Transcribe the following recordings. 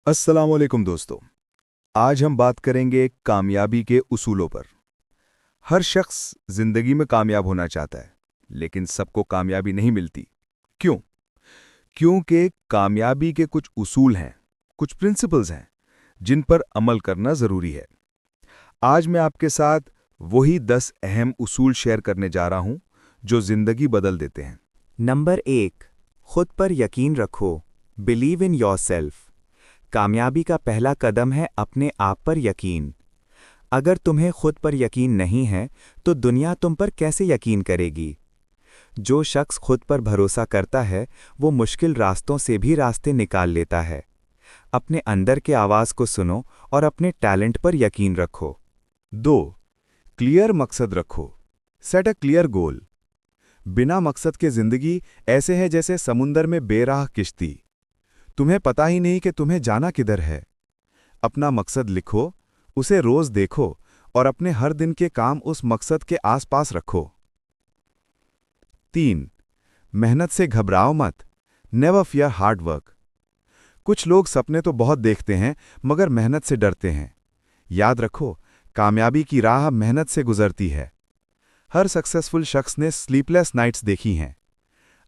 अस्सलामुअलैकुम दोस्तों। आज हम बात करेंगे कामयाबी के उसूलों पर। हर शख्स जिंदगी में कामयाब होना चाहता है, लेकिन सबको कामयाबी नहीं मिलती। क्यों? क्योंकि कामयाबी के कुछ उसूल हैं, कुछ प्रिंसिपल्स हैं, जिन पर अमल करना जरूरी है। आज मैं आपके साथ वही 10 अहम उसूल शेयर करने जा रहा हूं जो जिंदगी बदल देते हैं। नंबर 1। खुद पर यकीन रखो। Believe in yourself. कामयाबी का पहला कदम है अपने आप पर यकीन। अगर तुम्हें खुद पर यकीन नहीं है तो दुनिया तुम पर कैसे यकीन करेगी? जो शख्स खुद पर भरोसा करता है वो मुश्किल रास्तों से भी रास्ते निकाल लेता है। अपने अंदर के आवाज़ को सुनो और अपने टैलेंट पर यकीन रखो। 2. क्लियर मकसद रखो। Set a clear goal. बिना मकसद के जिंदगी ऐसे है जैसे समुंदर में बेराह किश्ती। तुम्हें पता ही नहीं कि तुम्हें जाना किधर है। अपना मकसद लिखो, उसे रोज देखो और अपने हर दिन के काम उस मकसद के आसपास रखो। 3. मेहनत से घबराओ मत। Never fear hard work. कुछ लोग सपने तो बहुत देखते हैं मगर मेहनत से डरते हैं। याद रखो, कामयाबी की राह मेहनत से गुजरती है। हर सक्सेसफुल शख्स ने स्लीपलेस नाइट्स देखी हैं।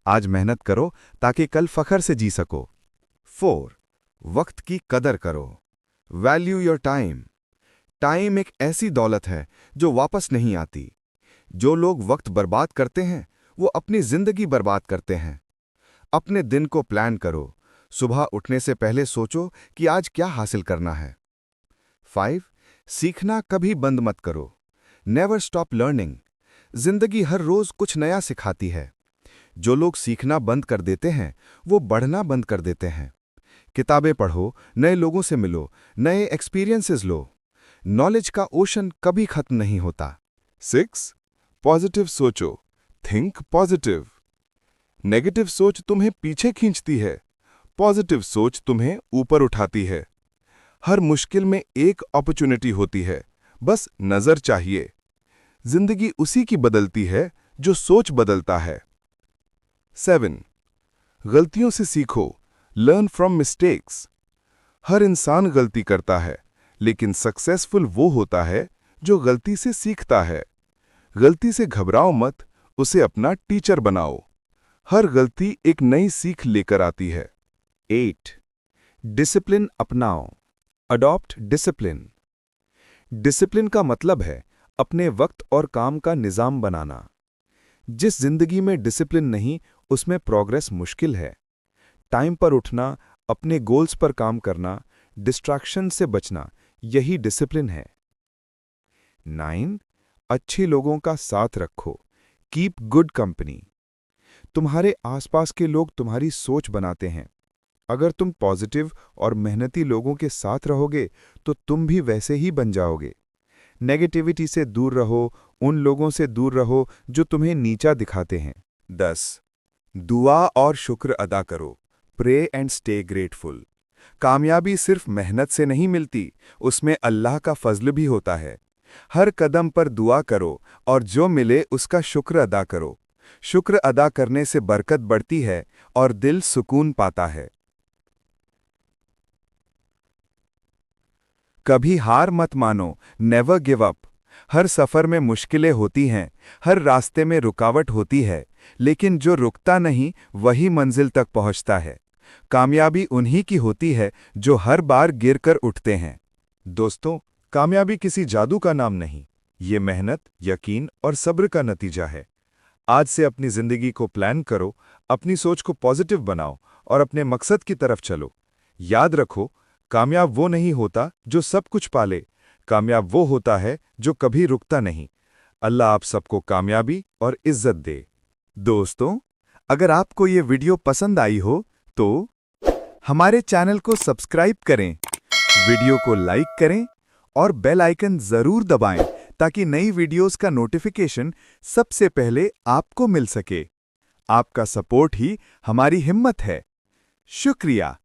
आज मेहनत करो ताकि कल फखर से जी सको। 4. वक्त की कदर करो। Value your time. टाइम एक ऐसी दौलत है जो वापस नहीं आती। जो लोग वक्त बर्बाद करते हैं वो अपनी जिंदगी बर्बाद करते हैं। अपने दिन को प्लान करो। सुबह उठने से पहले सोचो कि आज क्या हासिल करना है। 5. सीखना कभी बंद मत करो। Never stop learning. जिंदगी हर रोज कुछ नया सिखाती है। जो लोग सीखना बंद कर देते हैं वो बढ़ना बंद कर देते हैं। किताबें पढ़ो, नए लोगों से मिलो, नए एक्सपीरियंसेस लो। नॉलेज का ओशन कभी खत्म नहीं होता। 6. पॉजिटिव सोचो। Think positive. नेगेटिव सोच तुम्हें पीछे खींचती है, पॉजिटिव सोच तुम्हें ऊपर उठाती है। हर मुश्किल में एक अपॉर्चुनिटी होती है, बस नजर चाहिए। जिंदगी उसी की बदलती है जो सोच बदलता है। 7. गलतियों से सीखो। Learn from mistakes. हर इंसान गलती करता है, लेकिन सक्सेसफुल वो होता है जो गलती से सीखता है। गलती से घबराओ मत, उसे अपना टीचर बनाओ। हर गलती एक नई सीख लेकर आती है। 8. डिसिप्लिन अपनाओ। Adopt discipline. डिसिप्लिन का मतलब है अपने वक्त और काम का निजाम बनाना। जिस जिंदगी में डिसिप्लिन नहीं उसमें प्रोग्रेस मुश्किल है। टाइम पर उठना, अपने गोल्स पर काम करना, डिस्ट्रैक्शन से बचना, यही डिसिप्लिन है। 9. अच्छे लोगों का साथ रखो। Keep good company. तुम्हारे आसपास के लोग तुम्हारी सोच बनाते हैं। अगर तुम पॉजिटिव और मेहनती लोगों के साथ रहोगे तो तुम भी वैसे ही बन जाओगे। नेगेटिविटी से दूर रहो, उन लोगों से दूर रहो जो तुम्हें नीचा दिखाते हैं। 10. दुआ और शुक्र अदा करो। Pray and stay grateful. कामयाबी सिर्फ मेहनत से नहीं मिलती, उसमें अल्लाह का फजल भी होता है। हर कदम पर दुआ करो और जो मिले उसका शुक्र अदा करो। शुक्र अदा करने से बरकत बढ़ती है और दिल सुकून पाता है। कभी हार मत मानो। Never give up. हर सफर में मुश्किलें होती हैं, हर रास्ते में रुकावट होती है, लेकिन जो रुकता नहीं वही मंजिल तक पहुंचता है। कामयाबी उन्हीं की होती है जो हर बार गिरकर उठते हैं। दोस्तों, कामयाबी किसी जादू का नाम नहीं, ये मेहनत, यकीन और सब्र का नतीजा है। आज से अपनी जिंदगी को प्लान करो, अपनी सोच को पॉजिटिव बनाओ और अपने मकसद की तरफ चलो। याद रखो, कामयाब वो नहीं होता जो सब कुछ पाले, कामयाब वो होता है जो कभी रुकता नहीं। अल्लाह आप सबको कामयाबी और इज्जत दे। दोस्तों, अगर आपको ये वीडियो पसंद आई हो तो हमारे चैनल को सब्सक्राइब करें, वीडियो को लाइक करें और बेल आइकन जरूर दबाएं ताकि नई वीडियोस का नोटिफिकेशन सबसे पहले आपको मिल सके। आपका सपोर्ट ही हमारी हिम्मत है। शुक्रिया।